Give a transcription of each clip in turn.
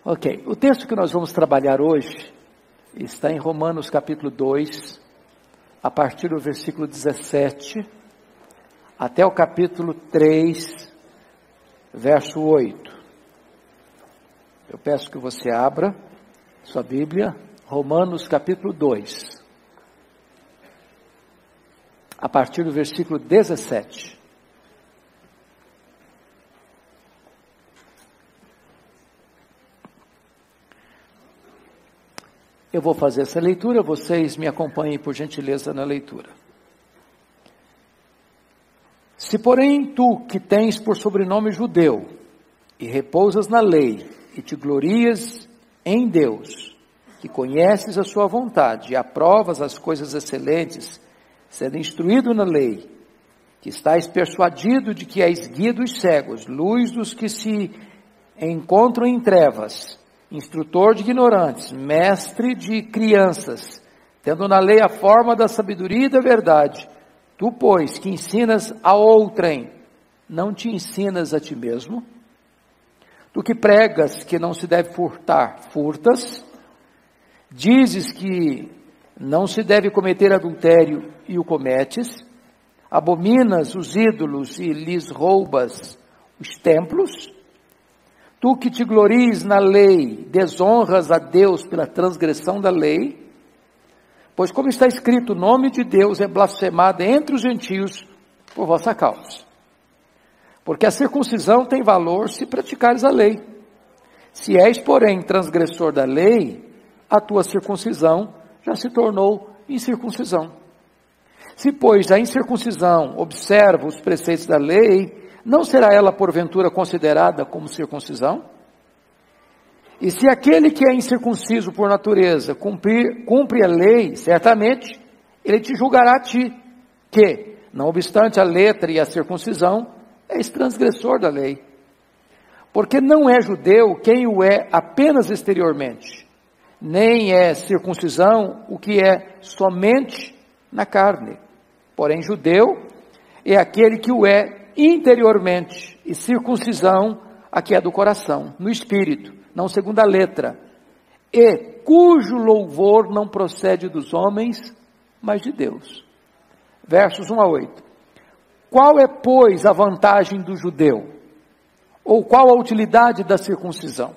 Ok, o texto que nós vamos trabalhar hoje está em Romanos capítulo 2, a partir do versículo 17, até o capítulo 3, verso 8. Eu peço que você abra sua Bíblia, Romanos capítulo 2, a partir do versículo 17. Eu vou fazer essa leitura, vocês me acompanhem por gentileza na leitura. Se porém tu que tens por sobrenome judeu, e repousas na lei, e te glorias em Deus, que conheces a sua vontade, e aprovas as coisas excelentes, sendo instruído na lei, que estás persuadido de que és guia dos cegos, luz dos que se encontram em trevas, instrutor de ignorantes, mestre de crianças, tendo na lei a forma da sabedoria e da verdade, tu, pois, que ensinas a outrem, não te ensinas a ti mesmo? Tu que pregas que não se deve furtar, furtas? Dizes que não se deve cometer adultério e o cometes? Abominas os ídolos e lhes roubas os templos? Tu que te glorias na lei, desonras a Deus pela transgressão da lei? Pois como está escrito, o nome de Deus é blasfemado entre os gentios por vossa causa. Porque a circuncisão tem valor se praticares a lei. Se és, porém, transgressor da lei, a tua circuncisão já se tornou incircuncisão. Se, pois, a incircuncisão observa os preceitos da lei, não será ela, porventura, considerada como circuncisão? E se aquele que é incircunciso por natureza cumpre a lei, certamente, ele te julgará a ti, que, não obstante a letra e a circuncisão, és transgressor da lei. Porque não é judeu quem o é apenas exteriormente, nem é circuncisão o que é somente na carne. Porém, judeu é aquele que o é interiormente, e circuncisão a que é do coração, no espírito, não segundo a letra, e cujo louvor não procede dos homens, mas de Deus. Versos 1 a 8. Qual é, pois, a vantagem do judeu? Ou qual a utilidade da circuncisão?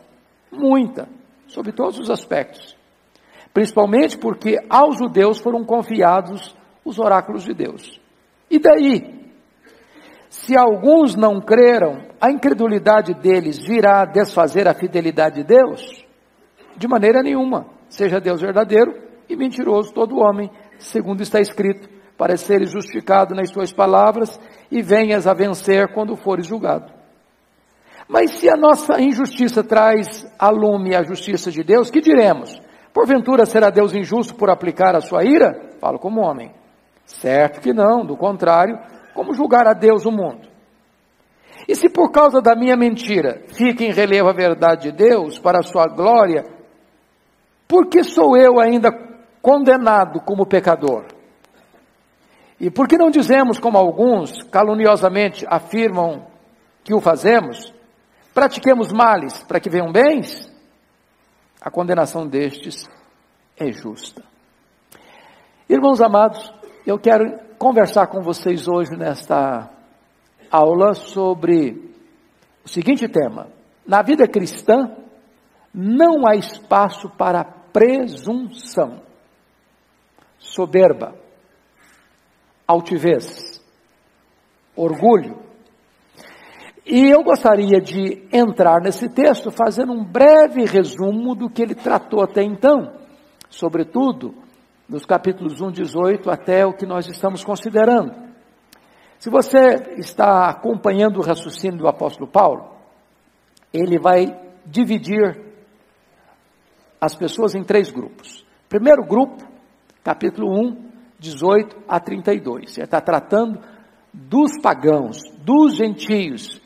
Muita, sob todos os aspectos. Principalmente porque aos judeus foram confiados os oráculos de Deus. E daí? Se alguns não creram, a incredulidade deles virá desfazer a fidelidade de Deus? De maneira nenhuma. Seja Deus verdadeiro e mentiroso todo homem, segundo está escrito, para seres justificado nas tuas palavras e venhas a vencer quando fores julgado. Mas se a nossa injustiça traz à lume a justiça de Deus, que diremos? Porventura será Deus injusto por aplicar a sua ira? Falo como homem. Certo que não, do contrário, como julgar a Deus o mundo? E se por causa da minha mentira fica em relevo a verdade de Deus para a sua glória, por que sou eu ainda condenado como pecador? E por que não dizemos, como alguns caluniosamente afirmam que o fazemos, pratiquemos males para que venham bens? A condenação destes é justa. Irmãos amados, eu quero conversar com vocês hoje nesta aula sobre o seguinte tema: na vida cristã não há espaço para presunção, soberba, altivez, orgulho. E eu gostaria de entrar nesse texto fazendo um breve resumo do que ele tratou até então, sobretudo dos capítulos 1, 18 até o que nós estamos considerando. Se você está acompanhando o raciocínio do apóstolo Paulo, ele vai dividir as pessoas em 3 grupos. Primeiro grupo, capítulo 1, 18 a 32. Ele está tratando dos pagãos, dos gentios,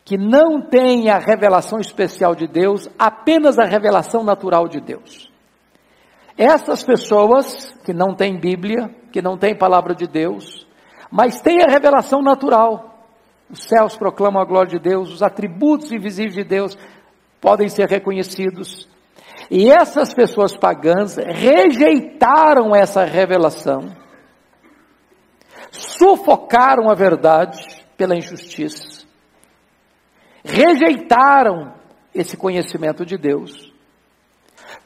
que não têm a revelação especial de Deus, apenas a revelação natural de Deus. Essas pessoas que não têm Bíblia, que não têm palavra de Deus, mas têm a revelação natural. Os céus proclamam a glória de Deus, os atributos invisíveis de Deus, podem ser reconhecidos. E essas pessoas pagãs rejeitaram essa revelação, sufocaram a verdade pela injustiça, rejeitaram esse conhecimento de Deus,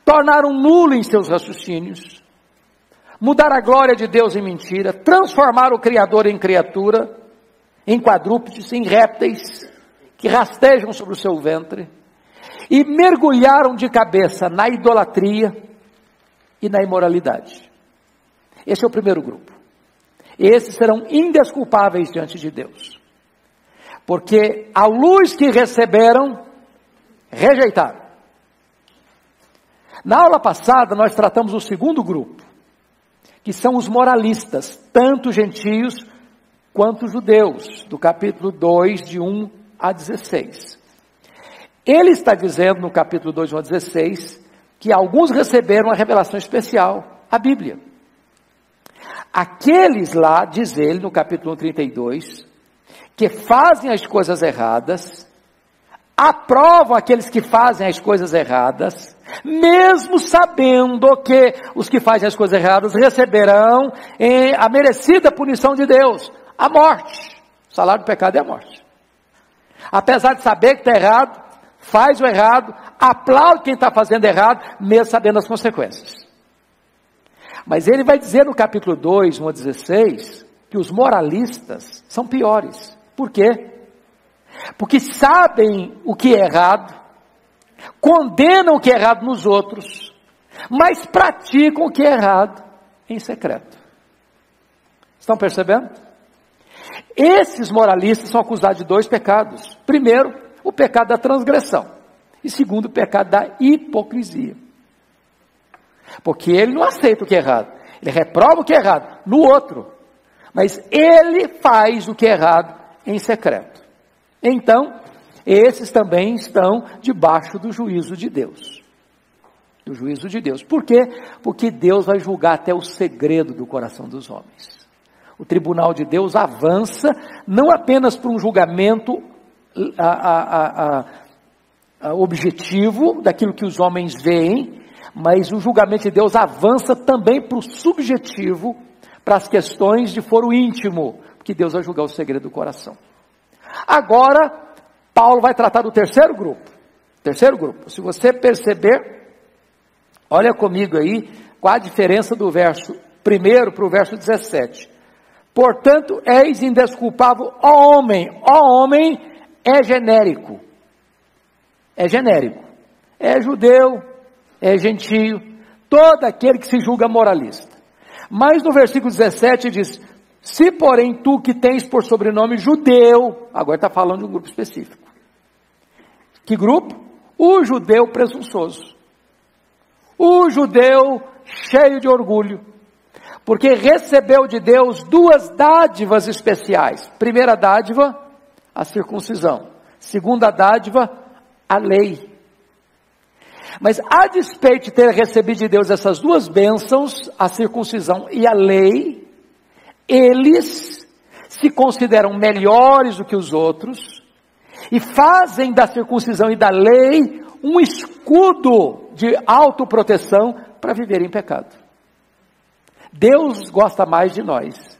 tornaram nulo em seus raciocínios, mudaram a glória de Deus em mentira, transformaram o Criador em criatura, em quadrúpedes, em répteis, que rastejam sobre o seu ventre, e mergulharam de cabeça na idolatria e na imoralidade. Esse é o primeiro grupo. Esses serão indesculpáveis diante de Deus, porque a luz que receberam, rejeitaram. Na aula passada nós tratamos o segundo grupo, que são os moralistas, tanto gentios quanto judeus, do capítulo 2, de 1 a 16. Ele está dizendo no capítulo 2, 1 a 16, que alguns receberam a revelação especial, a Bíblia. Aqueles lá, diz ele no capítulo 32, que fazem as coisas erradas, aprovam aqueles que fazem as coisas erradas, mesmo sabendo que os que fazem as coisas erradas receberão a merecida punição de Deus, a morte. O salário do pecado é a morte. Apesar de saber que está errado, faz o errado, aplaude quem está fazendo errado, mesmo sabendo as consequências. Mas ele vai dizer no capítulo 2, 1 a 16, que os moralistas são piores. Por quê? Porque sabem o que é errado, condenam o que é errado nos outros, mas praticam o que é errado em secreto. Estão percebendo? Esses moralistas são acusados de 2 pecados. Primeiro, o pecado da transgressão. E segundo, o pecado da hipocrisia. Porque ele não aceita o que é errado. Ele reprova o que é errado no outro. Mas ele faz o que é errado em secreto. Então, esses também estão debaixo do juízo de Deus. Do juízo de Deus. Por quê? Porque Deus vai julgar até o segredo do coração dos homens. O tribunal de Deus avança não apenas para um julgamento objetivo daquilo que os homens veem, mas o julgamento de Deus avança também para o subjetivo, para as questões de foro íntimo, porque Deus vai julgar o segredo do coração. Agora, Paulo vai tratar do terceiro grupo. Terceiro grupo, se você perceber, olha comigo aí, qual a diferença do verso 1 para o verso 17. Portanto, és indesculpável, ó homem. Ó homem é genérico. É genérico. É judeu, é gentio, todo aquele que se julga moralista. Mas no versículo 17 diz, se porém tu que tens por sobrenome judeu, agora está falando de um grupo específico. Que grupo? O judeu presunçoso. O judeu cheio de orgulho. Porque recebeu de Deus 2 dádivas especiais. Primeira dádiva, a circuncisão. Segunda dádiva, a lei. Mas a despeito de ter recebido de Deus essas 2 bênçãos, a circuncisão e a lei, eles se consideram melhores do que os outros e fazem da circuncisão e da lei um escudo de autoproteção para viver em pecado. Deus gosta mais de nós.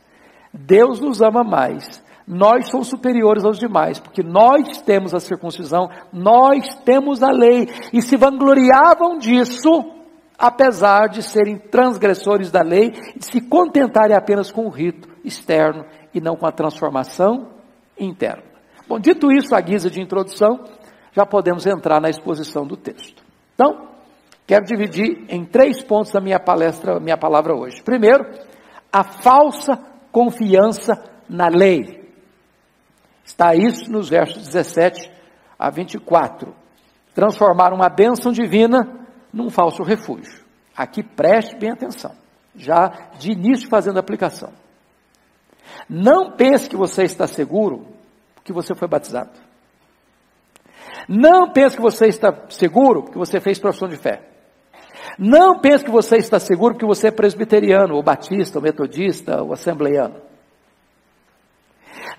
Deus nos ama mais. Nós somos superiores aos demais, porque nós temos a circuncisão, nós temos a lei, e se vangloriavam disso, apesar de serem transgressores da lei, e se contentarem apenas com o rito externo, e não com a transformação interna. Bom, dito isso, à guisa de introdução, já podemos entrar na exposição do texto. Então, quero dividir em 3 pontos a minha palavra hoje. Primeiro, a falsa confiança na lei. Está isso nos versos 17 a 24. Transformar uma bênção divina num falso refúgio. Aqui preste bem atenção, já de início fazendo a aplicação. Não pense que você está seguro porque você foi batizado. Não pense que você está seguro porque você fez profissão de fé. Não pense que você está seguro porque você é presbiteriano, ou batista, ou metodista, ou assembleiano.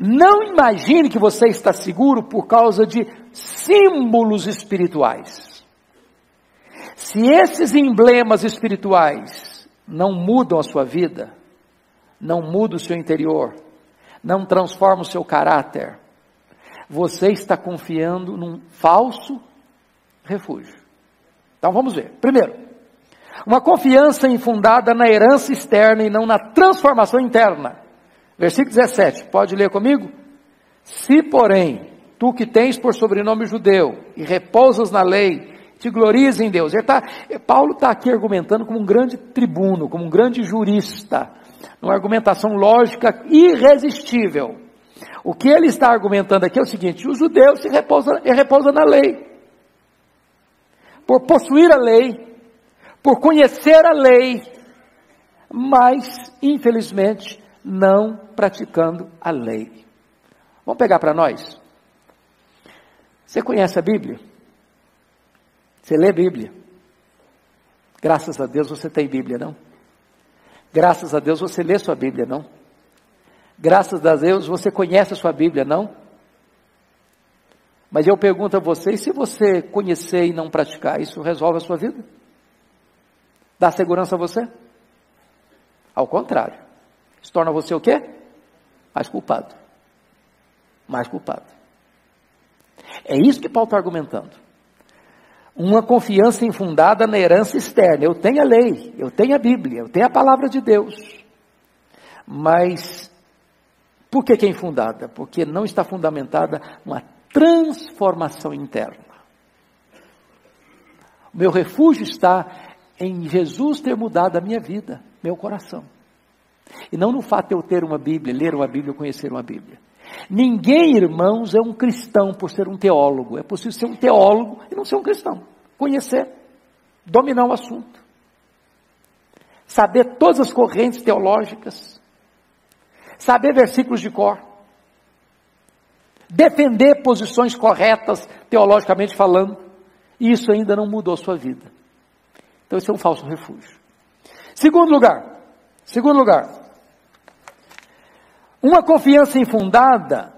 Não imagine que você está seguro por causa de símbolos espirituais. Se esses emblemas espirituais não mudam a sua vida, não mudam o seu interior, não transformam o seu caráter, você está confiando num falso refúgio. Então vamos ver. Primeiro, uma confiança infundada na herança externa e não na transformação interna. Versículo 17, pode ler comigo? Se, porém, tu que tens por sobrenome judeu e repousas na lei, te glorias em Deus. Paulo está aqui argumentando como um grande tribuno, como um grande jurista, uma argumentação lógica irresistível. O que ele está argumentando aqui é o seguinte: o judeu se repousa na lei. Por possuir a lei, por conhecer a lei, mas, infelizmente, não praticando a lei. Vamos pegar para nós? Você conhece a Bíblia? Você lê a Bíblia? Graças a Deus você tem Bíblia, não? Graças a Deus você lê sua Bíblia, não? Graças a Deus você conhece a sua Bíblia, não? Mas eu pergunto a você, e se você conhecer e não praticar, isso resolve a sua vida? Dá segurança a você? Ao contrário. Isso torna você o quê? Mais culpado. Mais culpado. É isso que Paulo está argumentando. Uma confiança infundada na herança externa. Eu tenho a lei, eu tenho a Bíblia, eu tenho a palavra de Deus. Mas, por que é infundada? Porque não está fundamentada numa transformação interna. O meu refúgio está em Jesus ter mudado a minha vida, meu coração. E não no fato de eu ter uma Bíblia, ler uma Bíblia, conhecer uma Bíblia. Ninguém, irmãos, é um cristão por ser um teólogo. É possível ser um teólogo e não ser um cristão. Conhecer, dominar o assunto. Saber todas as correntes teológicas. Saber versículos de cor. Defender posições corretas, teologicamente falando. E isso ainda não mudou a sua vida. Então esse é um falso refúgio. Segundo lugar. Uma confiança infundada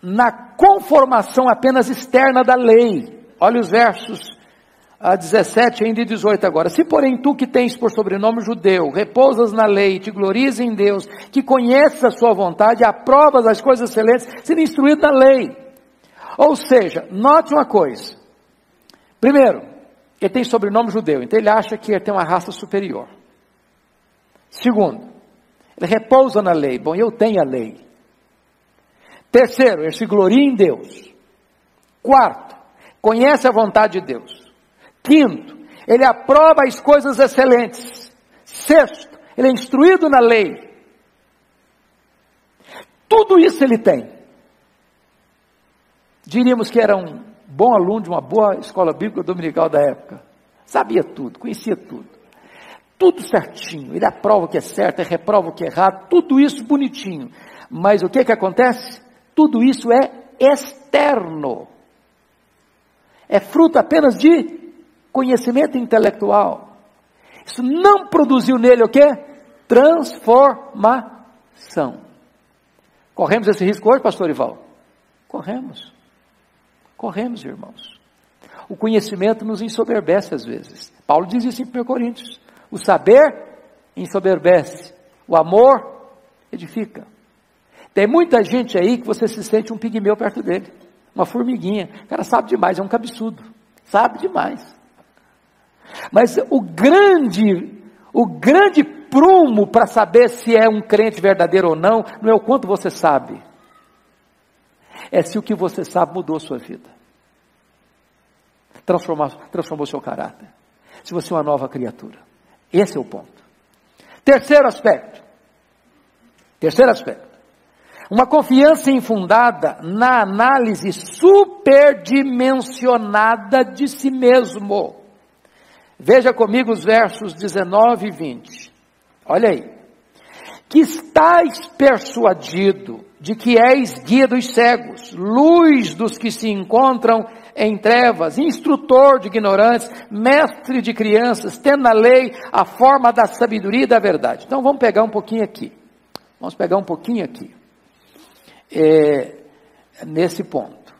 na conformação apenas externa da lei. Olha os versos 17 ainda e 18 agora. Se porém tu que tens por sobrenome judeu, repousas na lei, te glorias em Deus, que conheces a sua vontade, aprovas as coisas excelentes, sendo instruído na lei. Ou seja, note uma coisa. Primeiro, ele tem sobrenome judeu, então ele acha que ele tem uma raça superior. Segundo, ele repousa na lei. Bom, eu tenho a lei. Terceiro, ele se gloria em Deus. Quarto, conhece a vontade de Deus. Quinto, ele aprova as coisas excelentes. Sexto, ele é instruído na lei. Tudo isso ele tem. Diríamos que era um bom aluno de uma boa escola bíblica dominical da época. Sabia tudo, conhecia tudo. Tudo certinho, ele aprova o que é certo, ele reprova o que é errado, tudo isso bonitinho. Mas o que acontece? Tudo isso é externo. É fruto apenas de conhecimento intelectual. Isso não produziu nele o quê? Transformação. Corremos esse risco hoje, pastor Ival? Corremos. Corremos, irmãos. O conhecimento nos ensoberbece às vezes. Paulo diz isso em 1 Coríntios. O saber ensoberbece, o amor edifica. Tem muita gente aí que você se sente um pigmeu perto dele, uma formiguinha. O cara sabe demais, é um cabeçudo, sabe demais. Mas o grande prumo para saber se é um crente verdadeiro ou não é o quanto você sabe. É se o que você sabe mudou a sua vida. Transformou seu caráter. Se você é uma nova criatura. Esse é o ponto. Terceiro aspecto. Uma confiança infundada na análise superdimensionada de si mesmo. Veja comigo os versos 19 e 20. Olha aí. Que estais persuadido de que és guia dos cegos, luz dos que se encontram em trevas, instrutor de ignorantes, mestre de crianças, tendo na lei a forma da sabedoria e da verdade. Então vamos pegar um pouquinho aqui. nesse ponto.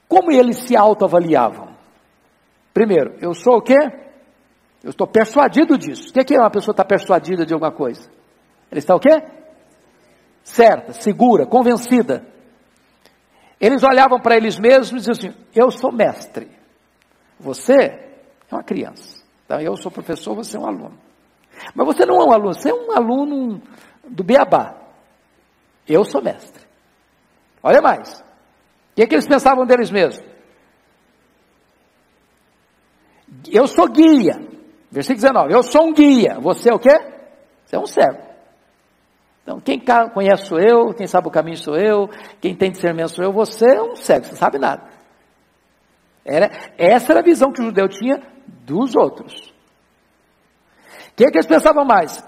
Como eles se autoavaliavam? Primeiro, eu sou o quê? Eu estou persuadido disso. O que é uma pessoa estar persuadida de alguma coisa? Ela está o quê? Certa, segura, convencida. Eles olhavam para eles mesmos e diziam assim, eu sou mestre. Você é uma criança. Então, eu sou professor, você é um aluno. Mas você não é um aluno, você é um aluno do beabá. Eu sou mestre. Olha mais. O que eles pensavam deles mesmos? Eu sou guia. Versículo 19. Eu sou um guia. Você é o quê? Você é um servo. Então, quem conhece sou eu, quem sabe o caminho sou eu, quem tem discernimento sou eu, você é um cego, você não sabe nada. Essa era a visão que o judeu tinha dos outros. O que eles pensavam mais?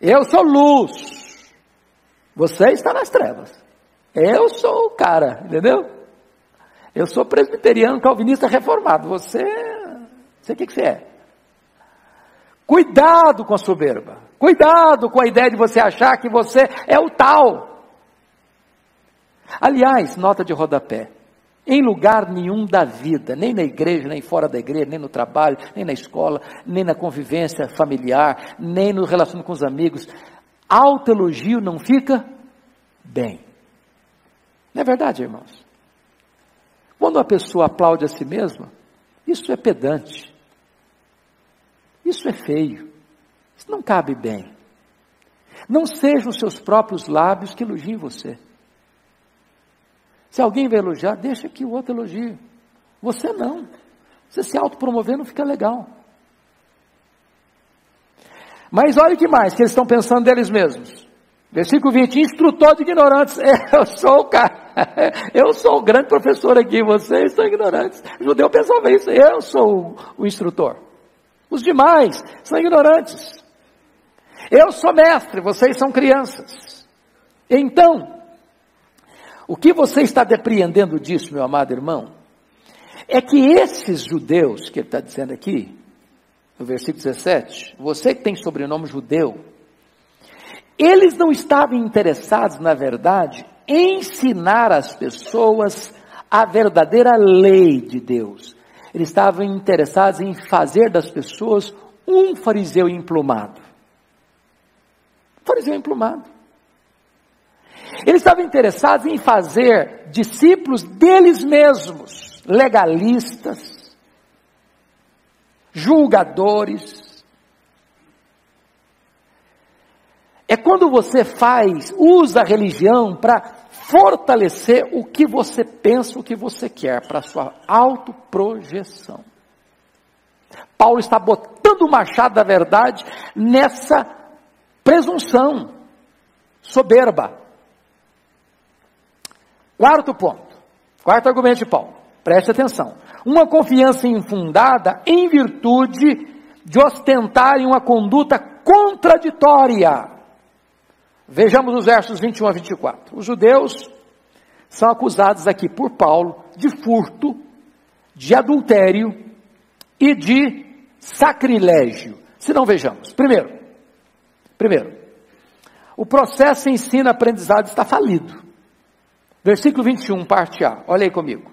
Eu sou luz, você está nas trevas. Eu sou o cara, entendeu? Eu sou presbiteriano, calvinista reformado, você o que você é? Cuidado com a soberba. Cuidado com a ideia de você achar que você é o tal. Aliás, nota de rodapé. Em lugar nenhum da vida, nem na igreja, nem fora da igreja, nem no trabalho, nem na escola, nem na convivência familiar, nem no relacionamento com os amigos, autoelogio não fica bem. Não é verdade, irmãos? Quando uma pessoa aplaude a si mesma, isso é pedante. Isso é feio. Isso não cabe bem. Não sejam os seus próprios lábios que elogiem você. Se alguém vai elogiar, deixa que o outro elogie. Você não. Você se autopromover não fica legal. Mas olha o que mais que eles estão pensando deles mesmos. Versículo 20, instrutor de ignorantes. Eu sou o cara. Eu sou o grande professor aqui, vocês são ignorantes. O judeu pensava isso. Eu sou o instrutor. Os demais são ignorantes. Eu sou mestre, vocês são crianças. Então, o que você está depreendendo disso, meu amado irmão, é que esses judeus, que ele está dizendo aqui, no versículo 17, você que tem sobrenome judeu, eles não estavam interessados, na verdade, em ensinar às pessoas a verdadeira lei de Deus. Eles estavam interessados em fazer das pessoas um fariseu emplumado. Fariseu emplumado. Eles estavam interessados em fazer discípulos deles mesmos, legalistas, julgadores. É quando você usa a religião para fortalecer o que você pensa, o que você quer, para a sua autoprojeção. Paulo está botando o machado da verdade nessa presunção, soberba. Quarto ponto, quarto argumento de Paulo, preste atenção. Uma confiança infundada em virtude de ostentarem uma conduta contraditória. Vejamos os versos 21 a 24. Os judeus são acusados aqui por Paulo de furto, de adultério e de sacrilégio. Se não, vejamos. Primeiro, o processo ensino-aprendizado está falido. Versículo 21, parte A. Olha aí comigo.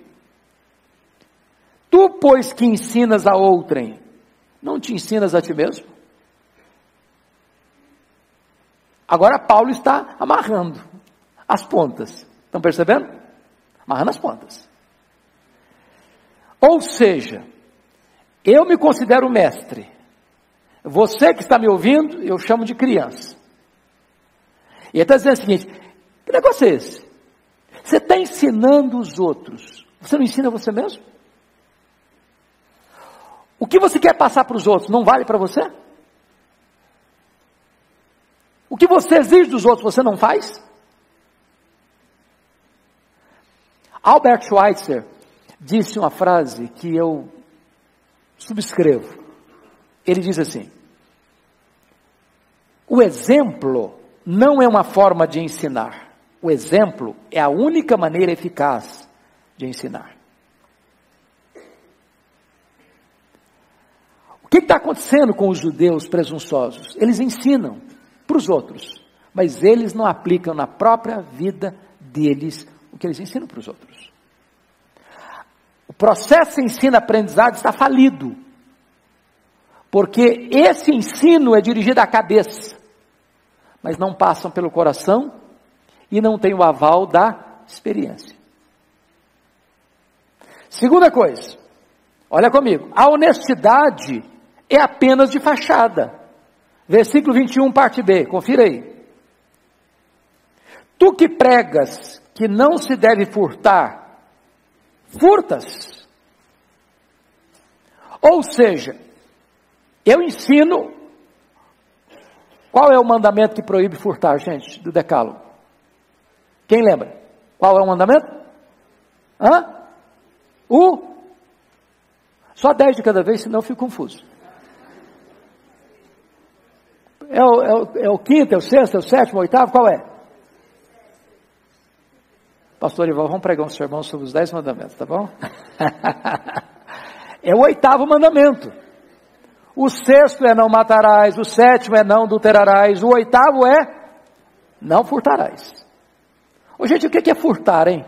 Tu, pois, que ensinas a outrem, não te ensinas a ti mesmo? Agora Paulo está amarrando as pontas. Estão percebendo? Amarrando as pontas. Ou seja, eu me considero mestre. Você que está me ouvindo, eu chamo de criança. E ele está dizendo o seguinte, que negócio é esse? Você está ensinando os outros. Você não ensina você mesmo? O que você quer passar para os outros não vale para você? O que você exige dos outros, você não faz? Albert Schweitzer disse uma frase que eu subscrevo. Ele diz assim: o exemplo não é uma forma de ensinar. O exemplo é a única maneira eficaz de ensinar. O que está acontecendo com os judeus presunçosos? Eles ensinam para os outros, mas eles não aplicam na própria vida deles o que eles ensinam para os outros. O processo ensino-aprendizado está falido, porque esse ensino é dirigido à cabeça, mas não passam pelo coração e não tem o aval da experiência. Segunda coisa, olha comigo, a honestidade é apenas de fachada. Versículo 21, parte B, confira aí. Tu que pregas que não se deve furtar, furtas. Ou seja, eu ensino, qual é o mandamento que proíbe furtar, gente, do decálogo? Quem lembra? Qual é o mandamento? Só 10 de cada vez, senão eu fico confuso. É o quinto, é o sexto, é o sétimo, é o oitavo, qual é? Pastor Ival, vamos pregar um sermão sobre os 10 mandamentos, tá bom? É o oitavo mandamento. O sexto é não matarás, o sétimo é não adulterarás, o oitavo é não furtarás. Ô, gente, o que é furtar, hein?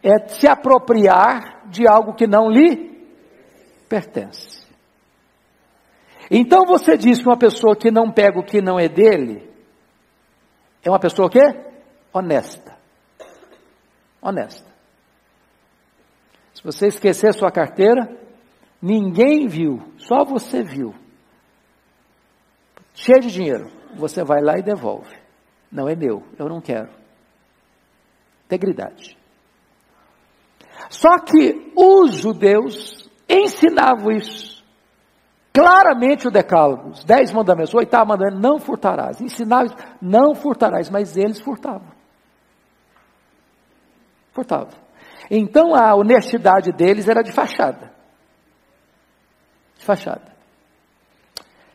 É se apropriar de algo que não lhe pertence. Então você diz que uma pessoa que não pega o que não é dele, é uma pessoa o quê? Honesta. Honesta. Se você esquecer sua carteira, ninguém viu, só você viu. Cheio de dinheiro, você vai lá e devolve. Não é meu, eu não quero. Integridade. Só que os judeus ensinavam isso. Claramente o decálogo, os 10 mandamentos, o 8º mandamento, não furtarás. Ensinavam isso, não furtarás, mas eles furtavam. Furtavam. Então a honestidade deles era de fachada. De fachada.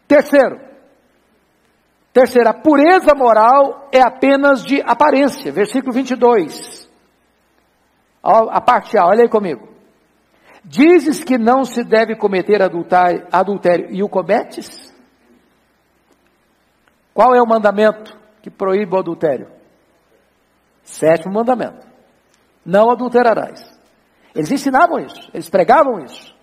Terceiro, a pureza moral é apenas de aparência. Versículo 22. A parte A, olha aí comigo. Dizes que não se deve cometer adultério e o cometes? Qual é o mandamento que proíbe o adultério? 7º mandamento. Não adulterarás. Eles ensinavam isso, eles pregavam isso.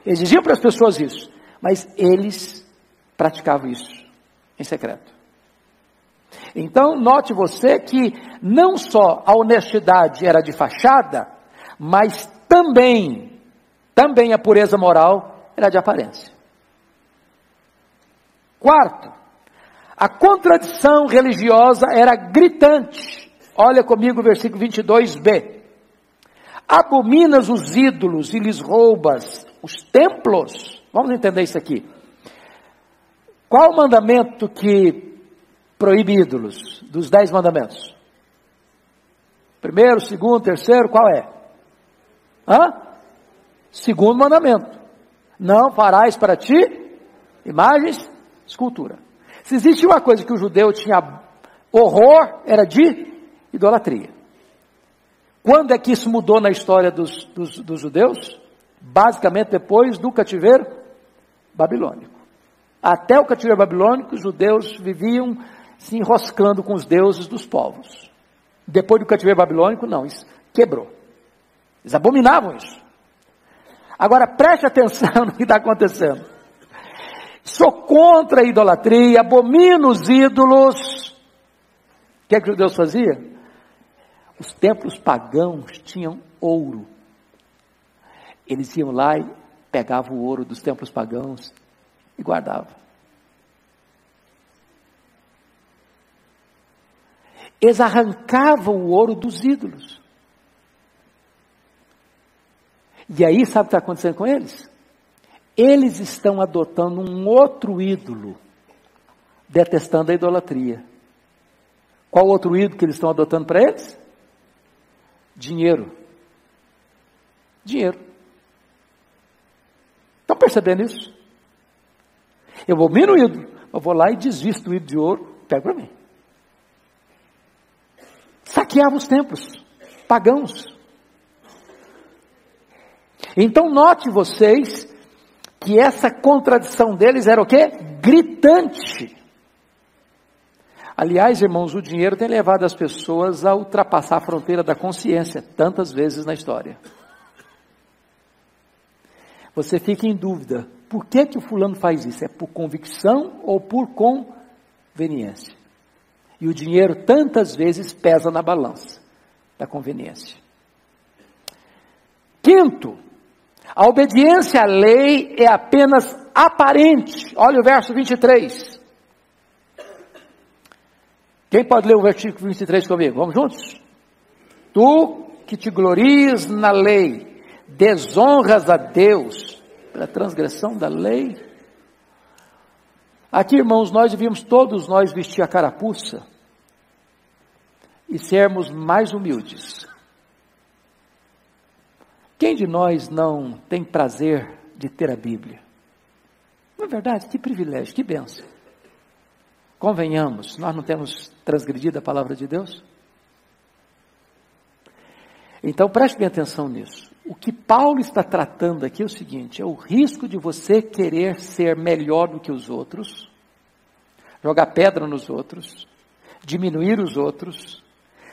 Eles diziam para as pessoas isso, mas eles praticavam isso em secreto. Então, note você que não só a honestidade era de fachada, mas também a pureza moral era de aparência. Quarto, a contradição religiosa era gritante. Olha comigo o versículo 22b. Abominas os ídolos e lhes roubas os templos. Vamos entender isso aqui. Qual o mandamento que proíbe ídolos? Dos 10 mandamentos. Primeiro, segundo, terceiro, qual é? Segundo mandamento. Não farás para ti imagens, escultura. Se existe uma coisa que o judeu tinha horror, era de idolatria. Quando é que isso mudou na história dos judeus? Basicamente depois do cativeiro babilônico. Até o cativeiro babilônico, os judeus viviam se enroscando com os deuses dos povos. Depois do cativeiro babilônico, não, isso quebrou. Eles abominavam isso. Agora preste atenção no que está acontecendo. Sou contra a idolatria, abomino os ídolos. O que é que os judeus faziam? Os templos pagãos tinham ouro. Eles iam lá e pegavam o ouro dos templos pagãos e guardavam. Eles arrancavam o ouro dos ídolos. E aí, sabe o que está acontecendo com eles? Eles estão adotando um outro ídolo, detestando a idolatria. Qual outro ídolo que eles estão adotando para eles? Dinheiro. Dinheiro. Estão percebendo isso? Eu abomino o ídolo, eu vou lá e desvisto o ídolo de ouro, pego para mim. Saqueava os templos pagãos. Então note vocês que essa contradição deles era o quê? gritante. Aliás, irmãos, o dinheiro tem levado as pessoas a ultrapassar a fronteira da consciência, tantas vezes na história. Você fica em dúvida, por que o fulano faz isso? É por convicção ou por conveniência? E o dinheiro tantas vezes pesa na balança da conveniência. Quinto, a obediência à lei é apenas aparente. Olha o verso 23. Quem pode ler o versículo 23 comigo? Vamos juntos? Tu que te glorias na lei, desonras a Deus pela transgressão da lei. Aqui, irmãos, nós devíamos todos nós vestir a carapuça e sermos mais humildes. Quem de nós não tem prazer de ter a Bíblia? Não é verdade? Que privilégio, que bênção. Convenhamos, nós não temos transgredido a palavra de Deus? Então preste bem atenção nisso. O que Paulo está tratando aqui é o seguinte: é o risco de você querer ser melhor do que os outros, jogar pedra nos outros, diminuir os outros,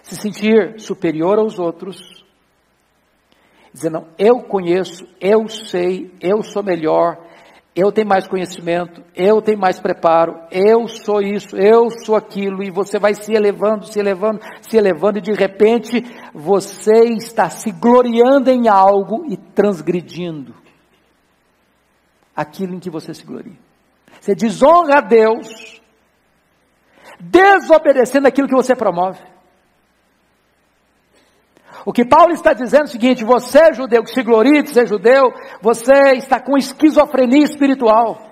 se sentir superior aos outros, dizer, não, eu conheço, eu sei, eu sou melhor, eu tenho mais conhecimento, eu tenho mais preparo, eu sou isso, eu sou aquilo, e você vai se elevando, se elevando, se elevando, e de repente você está se gloriando em algo e transgredindo aquilo em que você se gloria. Você desonra a Deus, desobedecendo aquilo que você promove. O que Paulo está dizendo é o seguinte: você, judeu, que se gloria de ser judeu, você está com esquizofrenia espiritual.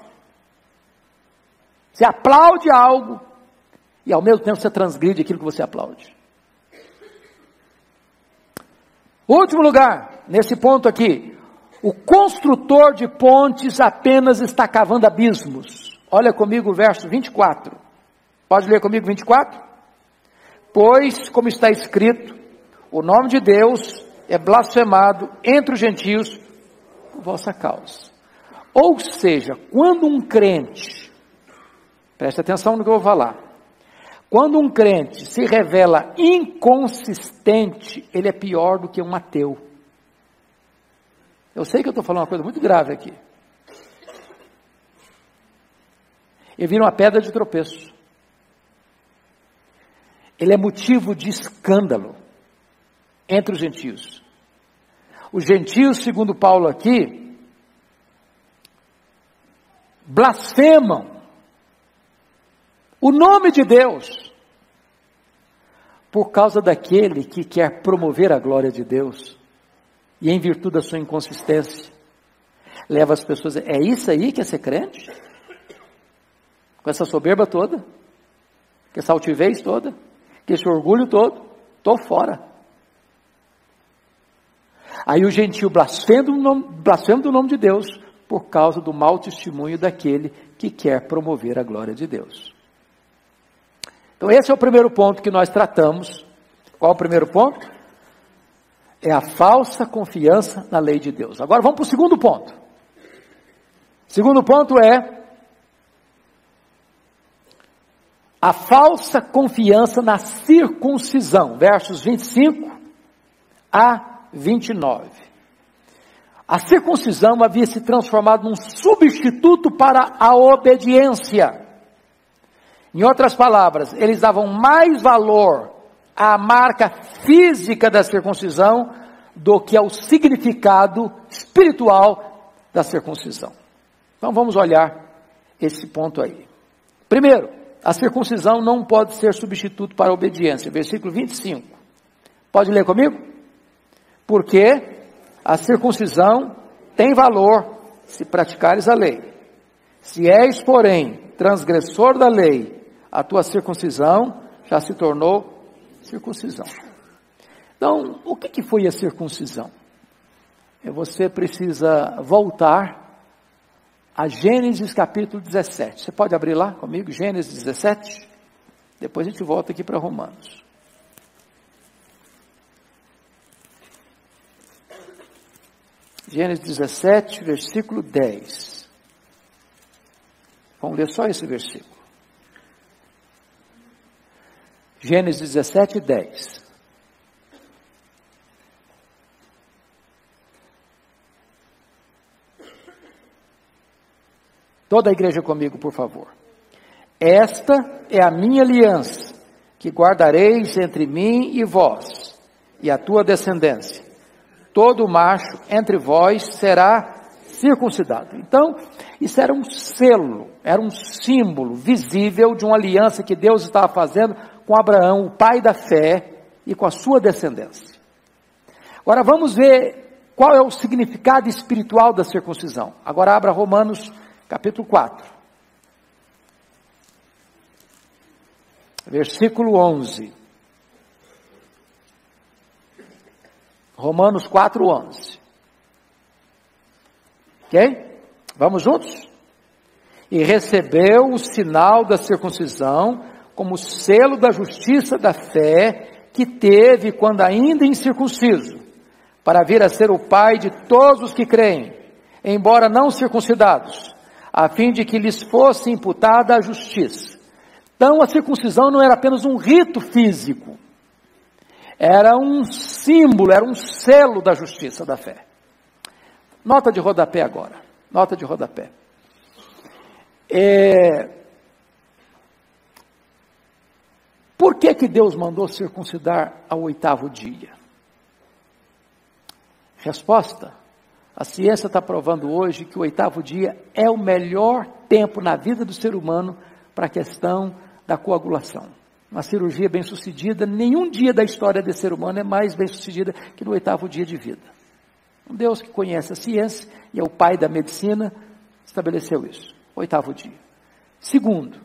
Você aplaude algo e ao mesmo tempo você transgride aquilo que você aplaude. Último lugar, nesse ponto aqui, o construtor de pontes apenas está cavando abismos. Olha comigo o verso 24. Pode ler comigo 24? Pois, como está escrito, o nome de Deus é blasfemado entre os gentios por vossa causa. Ou seja, quando um crente, preste atenção no que eu vou falar, quando um crente se revela inconsistente, ele é pior do que um ateu. Eu sei que eu estou falando uma coisa muito grave aqui. Ele vira uma pedra de tropeço. Ele é motivo de escândalo entre os gentios. Os gentios, segundo Paulo aqui, blasfemam o nome de Deus por causa daquele que quer promover a glória de Deus e, em virtude da sua inconsistência, leva as pessoas a dizer, é isso aí que é ser crente? Com essa soberba toda, com essa altivez toda, com esse orgulho todo, estou fora. Aí o gentio blasfema do nome de Deus por causa do mau testemunho daquele que quer promover a glória de Deus. Então esse é o primeiro ponto que nós tratamos. Qual é o primeiro ponto? É a falsa confiança na lei de Deus. Agora vamos para o segundo ponto. O segundo ponto é a falsa confiança na circuncisão. Versos 25 a 29. A circuncisão havia se transformado num substituto para a obediência. Em outras palavras, eles davam mais valor à marca física da circuncisão do que ao significado espiritual da circuncisão. Então vamos olhar esse ponto aí. Primeiro, a circuncisão não pode ser substituto para a obediência. Versículo 25. Pode ler comigo? Porque a circuncisão tem valor se praticares a lei. Se és, porém, transgressor da lei, a tua circuncisão já se tornou circuncisão. Então, o que foi a circuncisão? Você precisa voltar a Gênesis capítulo 17. Você pode abrir lá comigo, Gênesis 17? Depois a gente volta aqui para Romanos. Gênesis 17, versículo 10. Vamos ler só esse versículo. Gênesis 17, 10. Toda a igreja comigo, por favor. Esta é a minha aliança, que guardareis entre mim e vós, e a tua descendência. Todo macho entre vós será circuncidado. Então, isso era um selo, era um símbolo visível de uma aliança que Deus estava fazendo com Abraão, o pai da fé, e com a sua descendência. Agora vamos ver qual é o significado espiritual da circuncisão. Agora abra Romanos capítulo 4. Versículo 11. Romanos 4, 11. Ok? Vamos juntos? E recebeu o sinal da circuncisão como selo da justiça da fé que teve quando ainda incircunciso, para vir a ser o pai de todos os que creem, embora não circuncidados, a fim de que lhes fosse imputada a justiça. Então a circuncisão não era apenas um rito físico, era um símbolo, era um selo da justiça da fé. Nota de rodapé agora, nota de rodapé. Por que Deus mandou circuncidar ao 8º dia? Resposta: a ciência está provando hoje que o 8º dia é o melhor tempo na vida do ser humano para a questão da coagulação. Uma cirurgia bem sucedida, nenhum dia da história desse ser humano é mais bem sucedida que no 8º dia de vida. Um Deus que conhece a ciência e é o pai da medicina estabeleceu isso, 8º dia. Segundo,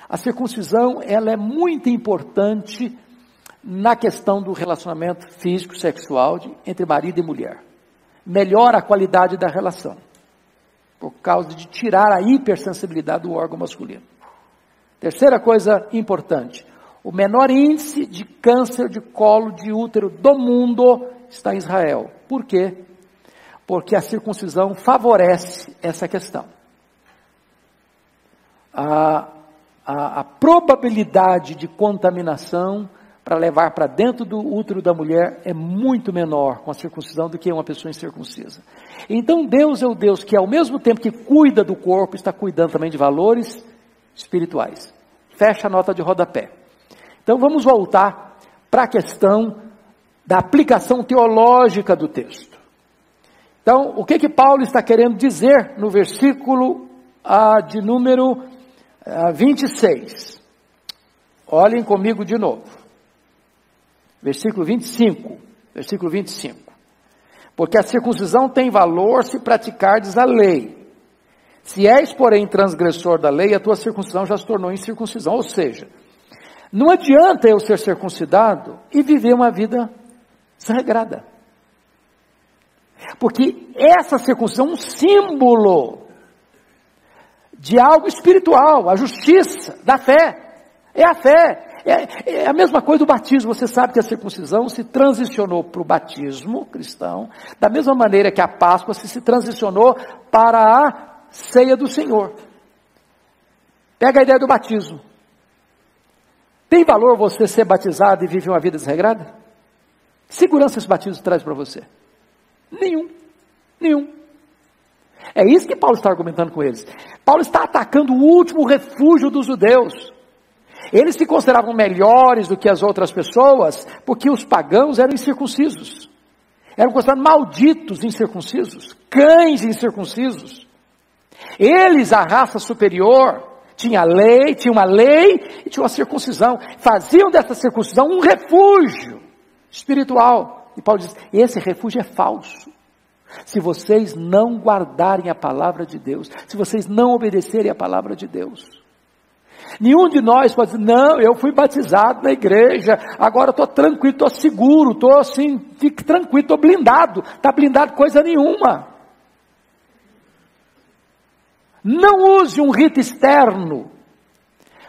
a circuncisão ela é muito importante na questão do relacionamento físico, sexual entre marido e mulher. Melhora a qualidade da relação, por causa de tirar a hipersensibilidade do órgão masculino. Terceira coisa importante, o menor índice de câncer de colo de útero do mundo está em Israel. Por quê? Porque a circuncisão favorece essa questão. A probabilidade de contaminação para levar para dentro do útero da mulher é muito menor com a circuncisão do que uma pessoa incircuncisa. Então Deus é o Deus que ao mesmo tempo que cuida do corpo, está cuidando também de valores espirituais. Fecha a nota de rodapé. Então vamos voltar para a questão da aplicação teológica do texto. Então, o que Paulo está querendo dizer no versículo de número 26? Olhem comigo de novo. Versículo 25. Versículo 25. Porque a circuncisão tem valor se praticardes a lei. Se és, porém, transgressor da lei, a tua circuncisão já se tornou incircuncisão. Ou seja, não adianta eu ser circuncidado e viver uma vida desregrada. Porque essa circuncisão é um símbolo de algo espiritual, a justiça da fé. É a fé. É a mesma coisa do batismo. Você sabe que a circuncisão se transicionou para o batismo cristão, da mesma maneira que a Páscoa se transicionou para a ceia do Senhor. Pega a ideia do batismo. Tem valor você ser batizado e viver uma vida desregrada? Que segurança esse batismo traz para você? Nenhum. É isso que Paulo está argumentando com eles. Paulo está atacando o último refúgio dos judeus. Eles se consideravam melhores do que as outras pessoas, porque os pagãos eram incircuncisos. Eram considerados malditos incircuncisos, cães incircuncisos. Eles, a raça superior, tinha uma lei e tinha uma circuncisão. Faziam dessa circuncisão um refúgio espiritual. E Paulo diz, esse refúgio é falso. Se vocês não guardarem a palavra de Deus, se vocês não obedecerem a palavra de Deus. Nenhum de nós pode dizer, não, eu fui batizado na igreja, agora estou tranquilo, estou seguro, estou assim, fique tranquilo, estou blindado. Está blindado coisa nenhuma. Não use um rito externo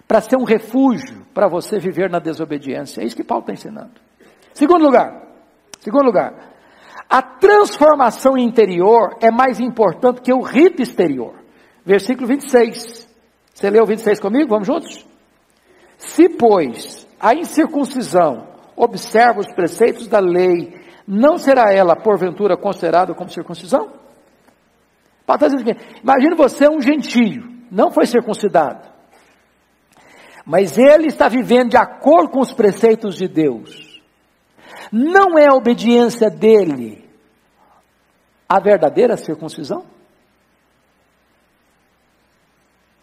para ser um refúgio para você viver na desobediência. É isso que Paulo está ensinando. Segundo lugar, a transformação interior é mais importante que o rito exterior. Versículo 26. Você leu o 26 comigo? Vamos juntos? Se, pois, a incircuncisão observa os preceitos da lei, não será ela, porventura, considerada como circuncisão? Paulo está dizendo aqui, imagine você um gentio, não foi circuncidado, mas ele está vivendo de acordo com os preceitos de Deus. Não é a obediência dele a verdadeira circuncisão?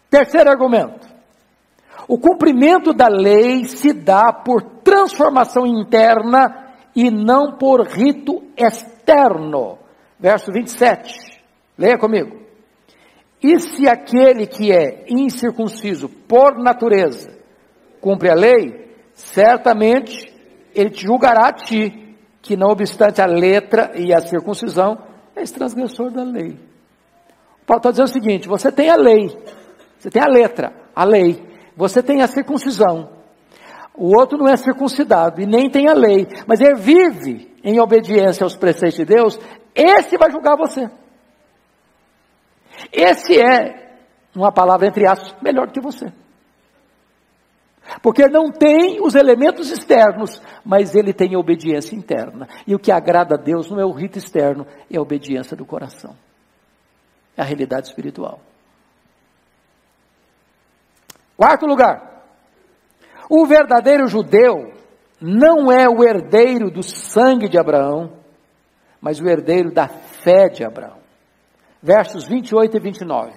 Terceiro argumento. O cumprimento da lei se dá por transformação interna e não por rito externo. Verso 27. Leia comigo. E se aquele que é incircunciso por natureza cumpre a lei, certamente ele te julgará a ti, que não obstante a letra e a circuncisão, és transgressor da lei. Paulo está dizendo o seguinte, você tem a lei, você tem a letra, a lei, você tem a circuncisão, o outro não é circuncidado e nem tem a lei, mas ele vive em obediência aos preceitos de Deus, esse vai julgar você. Esse é, uma palavra entre aspas, melhor do que você. Porque não tem os elementos externos, mas ele tem a obediência interna. E o que agrada a Deus não é o rito externo, é a obediência do coração. É a realidade espiritual. Quarto lugar. O verdadeiro judeu não é o herdeiro do sangue de Abraão, mas o herdeiro da fé de Abraão. Versos 28 e 29.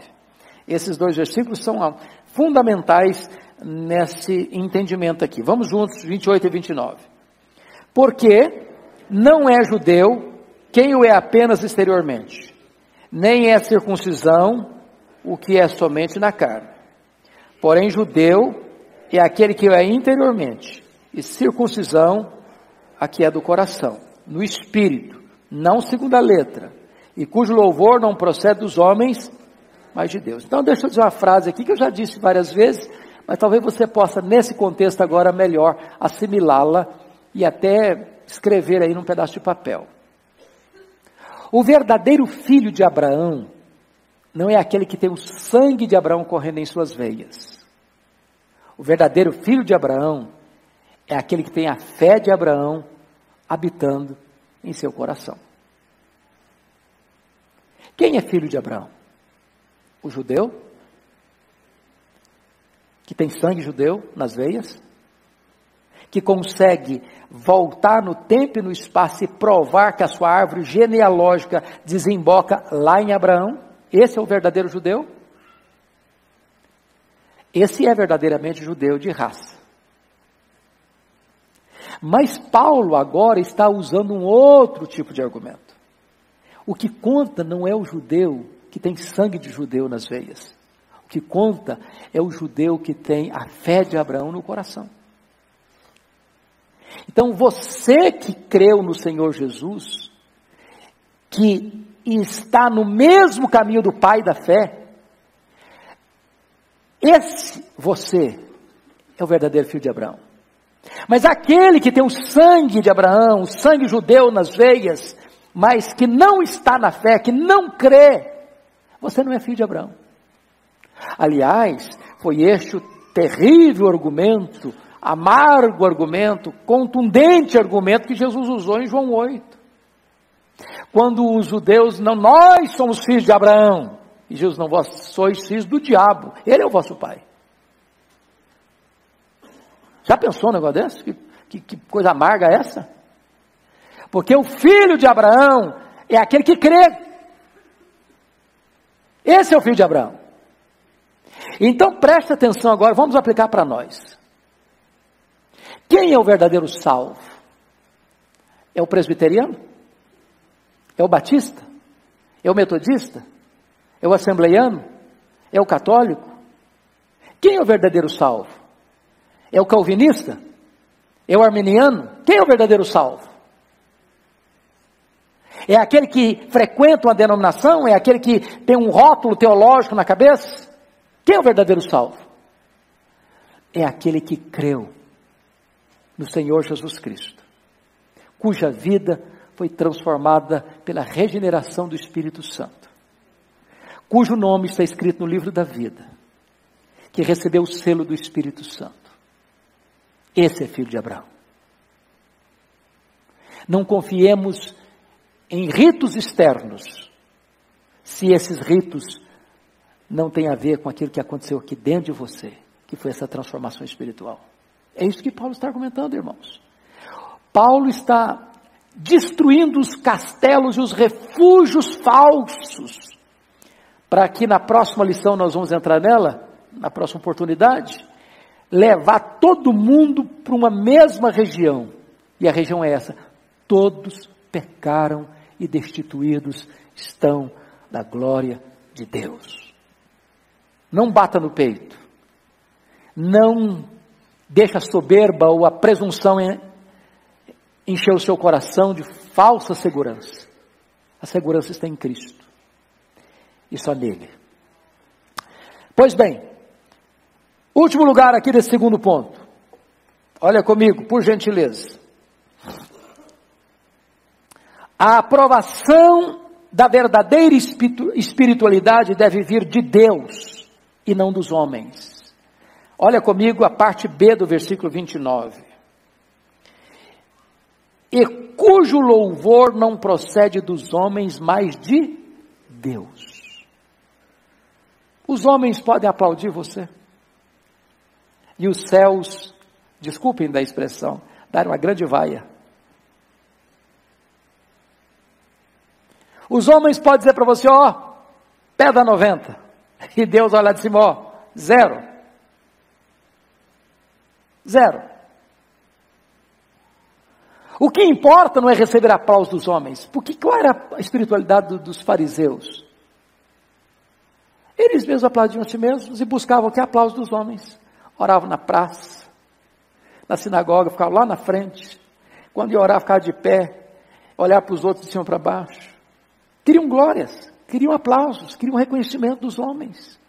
Esses dois versículos são fundamentais nesse entendimento aqui. Vamos juntos, 28 e 29. Porque não é judeu quem o é apenas exteriormente, nem é circuncisão o que é somente na carne. Porém, judeu é aquele que o é interiormente, e circuncisão a que é do coração, no espírito, não segundo a letra, e cujo louvor não procede dos homens, mas de Deus. Então deixa eu dizer uma frase aqui que eu já disse várias vezes, mas talvez você possa nesse contexto agora melhor assimilá-la e até escrever aí num pedaço de papel. O verdadeiro filho de Abraão não é aquele que tem o sangue de Abraão correndo em suas veias. O verdadeiro filho de Abraão é aquele que tem a fé de Abraão habitando em seu coração. Quem é filho de Abraão? O judeu, que tem sangue judeu nas veias, que consegue voltar no tempo e no espaço e provar que a sua árvore genealógica desemboca lá em Abraão. Esse é o verdadeiro judeu? Esse é verdadeiramente judeu de raça. Mas Paulo agora está usando um outro tipo de argumento. O que conta não é o judeu que tem sangue de judeu nas veias. O que conta é o judeu que tem a fé de Abraão no coração. Então você que creu no Senhor Jesus, que está no mesmo caminho do Pai da fé, esse você é o verdadeiro filho de Abraão. Mas aquele que tem o sangue de Abraão, o sangue judeu nas veias, mas que não está na fé, que não crê, você não é filho de Abraão. Aliás, foi este o terrível argumento, amargo argumento, contundente argumento que Jesus usou em João 8. Quando os judeus, não, nós somos filhos de Abraão. E Jesus, não, vós sois filhos do diabo. Ele é o vosso pai. Já pensou um negócio desse? Que coisa amarga é essa? Porque o filho de Abraão é aquele que crê. Esse é o filho de Abraão. Então preste atenção agora, vamos aplicar para nós. Quem é o verdadeiro salvo? É o presbiteriano? É o batista? É o metodista? É o assembleiano? É o católico? Quem é o verdadeiro salvo? É o calvinista? É o arminiano? Quem é o verdadeiro salvo? É aquele que frequenta uma denominação? É aquele que tem um rótulo teológico na cabeça? Quem é o verdadeiro salvo? É aquele que creu no Senhor Jesus Cristo, cuja vida foi transformada pela regeneração do Espírito Santo, cujo nome está escrito no livro da vida, que recebeu o selo do Espírito Santo. Esse é filho de Abraão. Não confiemos em ritos externos, se esses ritos não têm a ver com aquilo que aconteceu aqui dentro de você, que foi essa transformação espiritual. É isso que Paulo está argumentando, irmãos. Paulo está destruindo os castelos e os refúgios falsos, para que na próxima lição nós vamos entrar nela, na próxima oportunidade, levar todo mundo para uma mesma região. E a região é essa: todos pecaram e destituídos estão da glória de Deus. Não bata no peito. Não deixa a soberba ou a presunção encher o seu coração de falsa segurança. A segurança está em Cristo. E só nele. Pois bem, último lugar aqui desse segundo ponto. Olha comigo, por gentileza. A aprovação da verdadeira espiritualidade deve vir de Deus e não dos homens. Olha comigo a parte B do versículo 29. E cujo louvor não procede dos homens, mas de Deus. Os homens podem aplaudir você. E os céus, desculpem da expressão, dar uma grande vaia. Os homens podem dizer para você, ó, pé 90. E Deus olha lá de cima, ó, 0. 0. O que importa não é receber aplauso dos homens. Porque qual era a espiritualidade dos fariseus? Eles mesmos aplaudiam a si mesmos e buscavam que aplauso dos homens. Oravam na praça, na sinagoga, ficavam lá na frente. Quando ia orar, ficavam de pé, olhar para os outros de cima para baixo. Queriam glórias, queriam aplausos, queriam reconhecimento dos homens.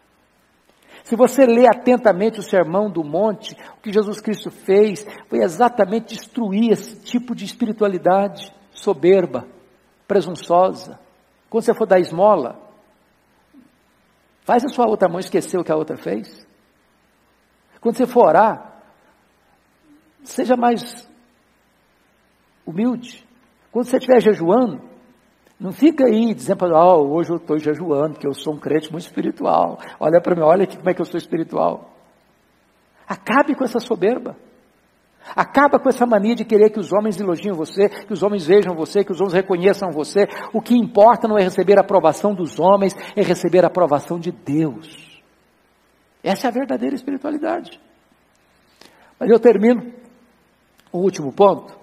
Se você lê atentamente o Sermão do Monte, o que Jesus Cristo fez foi exatamente destruir esse tipo de espiritualidade soberba, presunçosa. Quando você for dar esmola, faz a sua outra mão esquecer o que a outra fez. Quando você for orar, seja mais humilde. Quando você estiver jejuando, não fica aí dizendo, hoje eu estou jejuando, porque eu sou um crente muito espiritual. Olha para mim, olha aqui como é que eu sou espiritual. Acabe com essa soberba. Acaba com essa mania de querer que os homens elogiem você, que os homens vejam você, que os homens reconheçam você. O que importa não é receber a aprovação dos homens, é receber a aprovação de Deus. Essa é a verdadeira espiritualidade. Mas eu termino o último ponto,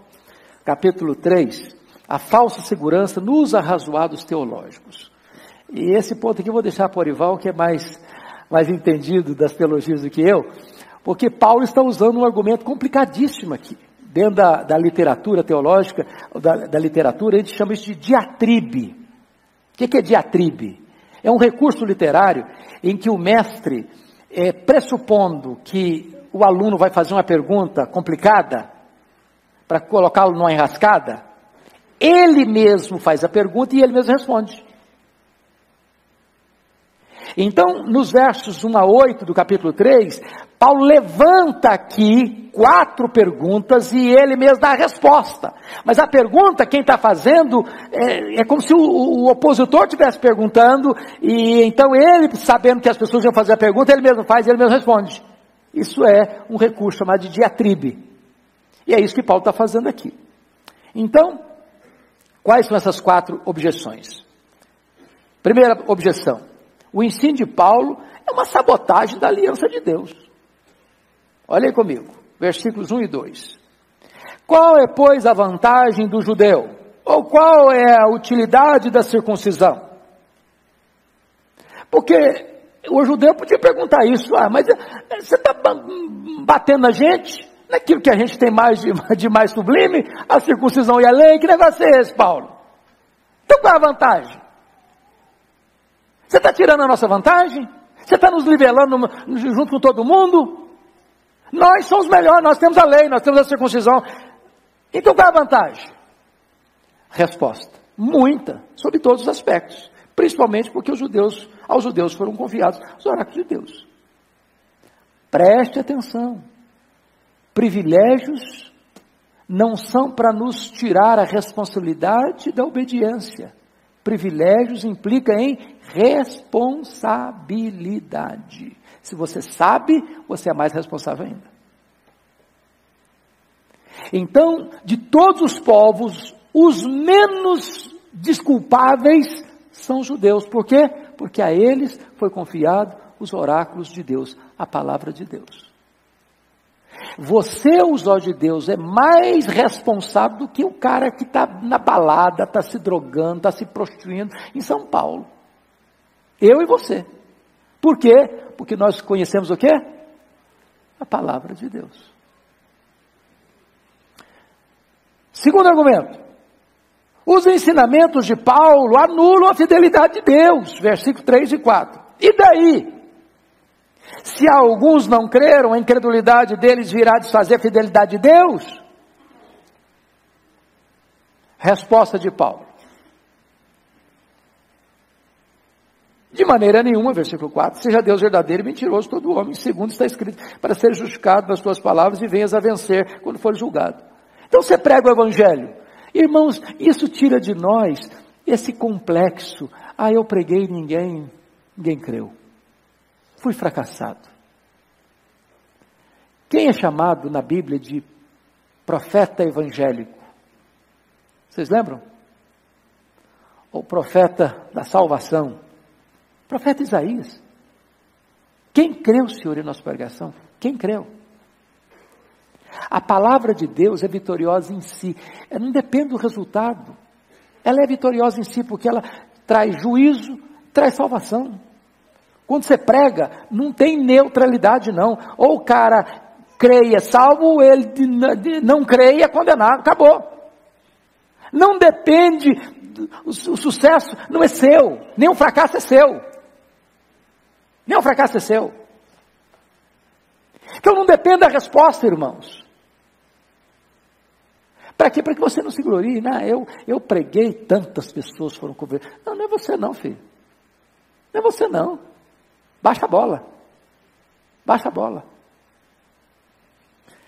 capítulo 3. A falsa segurança nos arrazoados teológicos. E esse ponto aqui eu vou deixar para o Orival, que é mais entendido das teologias do que eu, porque Paulo está usando um argumento complicadíssimo aqui. Dentro da literatura teológica, da literatura, a gente chama isso de diatribe. O que é diatribe? É um recurso literário em que o mestre, pressupondo que o aluno vai fazer uma pergunta complicada, para colocá-lo numa enrascada, ele mesmo faz a pergunta e ele mesmo responde. Então, nos versos 1 a 8 do capítulo 3, Paulo levanta aqui 4 perguntas e ele mesmo dá a resposta. Mas a pergunta, quem está fazendo, é como se o opositor estivesse perguntando, e então ele, sabendo que as pessoas iam fazer a pergunta, ele mesmo faz e ele mesmo responde. Isso é um recurso chamado de diatribe. E é isso que Paulo está fazendo aqui. Então, quais são essas 4 objeções? Primeira objeção: o ensino de Paulo é uma sabotagem da aliança de Deus. Olha aí comigo, versículos 1 e 2. Qual é, pois, a vantagem do judeu? Ou qual é a utilidade da circuncisão? Porque o judeu podia perguntar isso, mas você está batendo na gente? Naquilo que a gente tem de mais sublime, a circuncisão e a lei, que negócio é esse, Paulo? Então qual é a vantagem? Você está tirando a nossa vantagem? Você está nos nivelando junto com todo mundo? Nós somos melhores, nós temos a lei, nós temos a circuncisão. Então qual é a vantagem? Resposta: muita, sobre todos os aspectos. Principalmente porque aos judeus foram confiados os oráculos de Deus. Preste atenção. Privilégios não são para nos tirar a responsabilidade da obediência. Privilégios implica em responsabilidade. Se você sabe, você é mais responsável ainda. Então, de todos os povos, os menos desculpáveis são os judeus. Por quê? Porque a eles foi confiado os oráculos de Deus, a palavra de Deus. Você, aos olhos de Deus, é mais responsável do que o cara que está na balada, está se drogando, está se prostituindo em São Paulo. Eu e você. Por quê? Porque nós conhecemos o quê? A palavra de Deus. Segundo argumento. Os ensinamentos de Paulo anulam a fidelidade de Deus. Versículos 3 e 4. E daí? Se alguns não creram, a incredulidade deles virá desfazer a fidelidade de Deus? Resposta de Paulo. De maneira nenhuma, versículo 4, seja Deus verdadeiro e mentiroso todo homem, segundo está escrito, para ser justificado pelas tuas palavras e venhas a vencer quando for julgado. Então você prega o evangelho. Irmãos, isso tira de nós esse complexo. Eu preguei e ninguém creu. Fui fracassado. Quem é chamado na Bíblia de profeta evangélico? Vocês lembram? O profeta da salvação. Profeta Isaías. Quem creu, Senhor, em nossa pregação? Quem creu? A palavra de Deus é vitoriosa em si. Ela não depende do resultado. Ela é vitoriosa em si porque ela traz juízo, traz salvação. Quando você prega, não tem neutralidade não. Ou o cara creia salvo, ou ele não creia é condenado. Acabou. Não depende, o sucesso não é seu. Nem o fracasso é seu. Nem o fracasso é seu. Então não depende da resposta, irmãos. Para quê? Para que você não se glorie. Eu preguei, tantas pessoas foram convertidas. Não é você não, filho. Não é você não. Baixa a bola. Baixa a bola.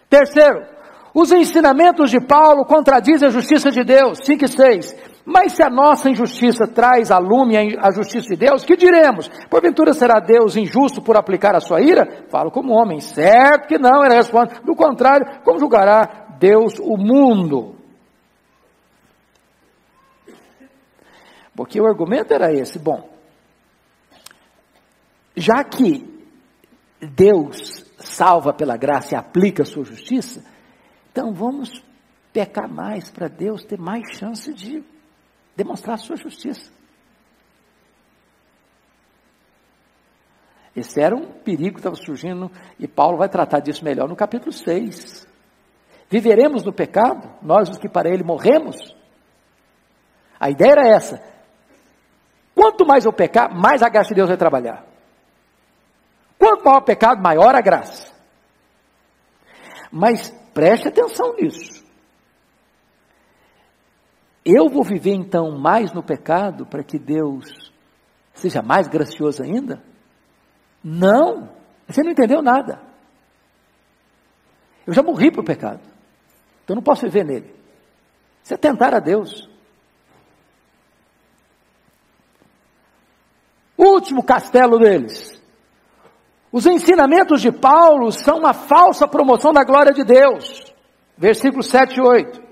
Terceiro, os ensinamentos de Paulo contradizem a justiça de Deus. 5 e 6. Mas se a nossa injustiça traz a lume a justiça de Deus, que diremos? Porventura será Deus injusto por aplicar a sua ira? Falo como homem. Certo que não, ele responde. Do contrário, como julgará Deus o mundo? Porque o argumento era esse. Bom, já que Deus salva pela graça e aplica a sua justiça, então vamos pecar mais para Deus ter mais chance de demonstrar a sua justiça. Esse era um perigo que estava surgindo e Paulo vai tratar disso melhor no capítulo 6. Viveremos no pecado, nós os que para ele morremos? A ideia era essa. Quanto mais eu pecar, mais a graça de Deus vai trabalhar. Quanto maior o pecado, maior a graça. Mas preste atenção nisso. Eu vou viver então mais no pecado para que Deus seja mais gracioso ainda? Não, você não entendeu nada. Eu já morri para o pecado, então não posso viver nele. Isso é tentar a Deus. Último castelo deles. Os ensinamentos de Paulo são uma falsa promoção da glória de Deus. Versículos 7 e 8.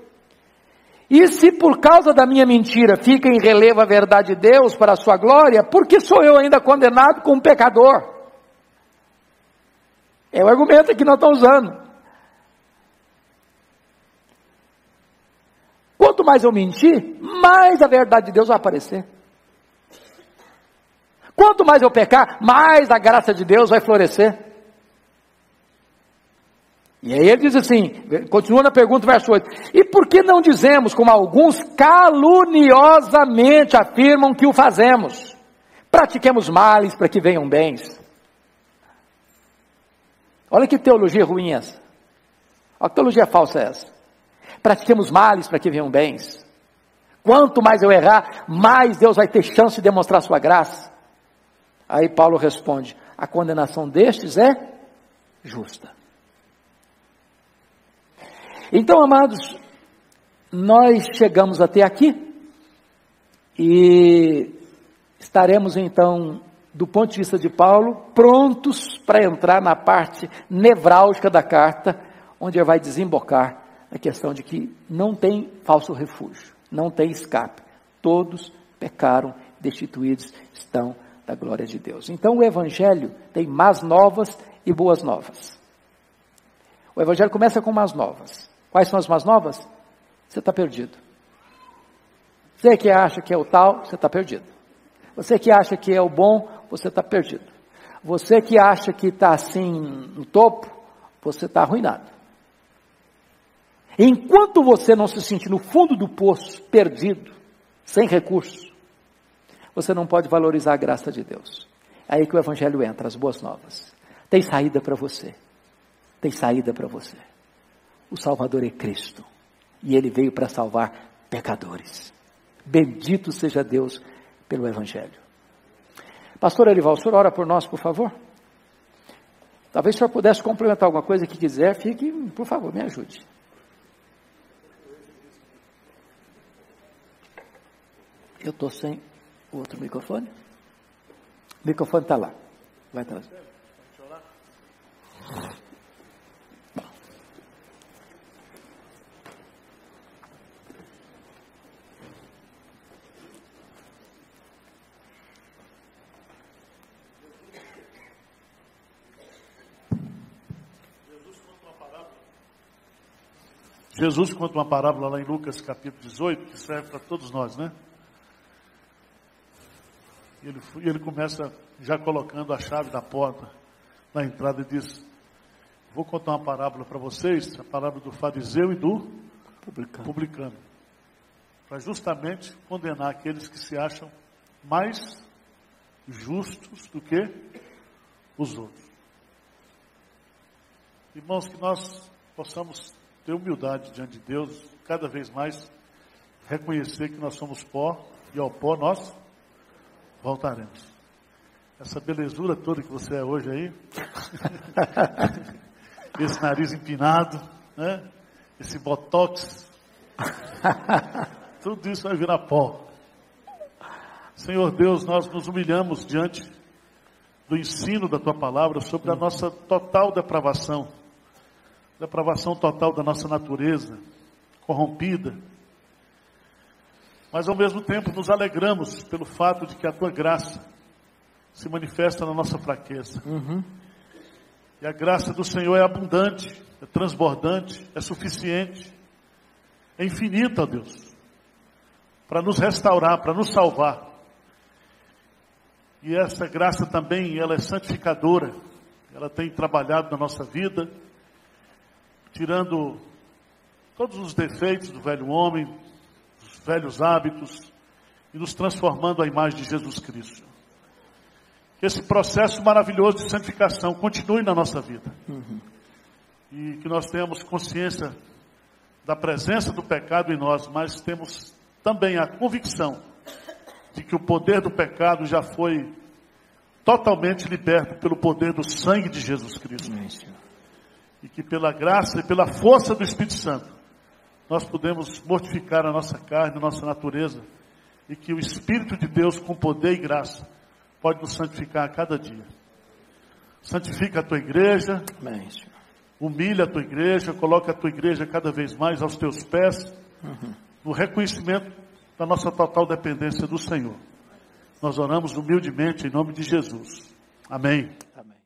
E se por causa da minha mentira fica em relevo a verdade de Deus para a sua glória, por que sou eu ainda condenado como pecador? É o argumento que nós estamos usando. Quanto mais eu mentir, mais a verdade de Deus vai aparecer. Quanto mais eu pecar, mais a graça de Deus vai florescer. E aí ele diz assim, continua na pergunta, verso 8. E por que não dizemos, como alguns caluniosamente afirmam que o fazemos? Pratiquemos males para que venham bens. Olha que teologia ruim essa. Olha que teologia falsa é essa. Pratiquemos males para que venham bens. Quanto mais eu errar, mais Deus vai ter chance de demonstrar sua graça. Aí Paulo responde, a condenação destes é justa. Então, amados, nós chegamos até aqui e estaremos então, do ponto de vista de Paulo, prontos para entrar na parte nevrálgica da carta, onde ele vai desembocar a questão de que não tem falso refúgio, não tem escape. Todos pecaram, destituídos estão da glória de Deus. Então o Evangelho tem más novas e boas novas. O Evangelho começa com más novas. Quais são as más novas? Você está perdido. Você que acha que é o tal, você está perdido. Você que acha que é o bom, você está perdido. Você que acha que está assim no topo, você está arruinado. Enquanto você não se sentir no fundo do poço, perdido, sem recursos, você não pode valorizar a graça de Deus. É aí que o Evangelho entra, as boas novas. Tem saída para você. Tem saída para você. O Salvador é Cristo. E Ele veio para salvar pecadores. Bendito seja Deus pelo Evangelho. Pastor Elival, o senhor ora por nós, por favor? Talvez o senhor pudesse complementar alguma coisa que quiser, fique, por favor, me ajude. Eu estou sem o outro microfone. O microfone está lá. Vai trazer. Jesus conta uma parábola lá em Lucas capítulo 18, que serve para todos nós, né? Ele começa já colocando a chave da porta na entrada e diz: vou contar uma parábola para vocês, a parábola do fariseu e do publicano, para justamente condenar aqueles que se acham mais justos do que os outros. Irmãos, que nós possamos ter humildade diante de Deus, cada vez mais reconhecer que nós somos pó, e ao pó nós voltaremos. Essa belezura toda que você é hoje aí, esse nariz empinado, né? Esse botox, tudo isso vai virar pó. Senhor Deus, nós nos humilhamos diante do ensino da Tua Palavra sobre a nossa total depravação total da nossa natureza, corrompida. Mas ao mesmo tempo nos alegramos pelo fato de que a Tua graça se manifesta na nossa fraqueza. E a graça do Senhor é abundante, é transbordante, é suficiente, é infinita, ó Deus, para nos restaurar, para nos salvar. E essa graça também, ela é santificadora, ela tem trabalhado na nossa vida, tirando todos os defeitos do velho homem, dos velhos hábitos, e nos transformando à imagem de Jesus Cristo. Que esse processo maravilhoso de santificação continue na nossa vida. E que nós tenhamos consciência da presença do pecado em nós, mas temos também a convicção de que o poder do pecado já foi totalmente liberto pelo poder do sangue de Jesus Cristo. E que pela graça e pela força do Espírito Santo, nós podemos mortificar a nossa carne, a nossa natureza, e que o Espírito de Deus, com poder e graça, pode nos santificar a cada dia. Santifica a Tua igreja, humilha a Tua igreja, coloca a Tua igreja cada vez mais aos Teus pés, no reconhecimento da nossa total dependência do Senhor. Nós oramos humildemente em nome de Jesus. Amém. Amém.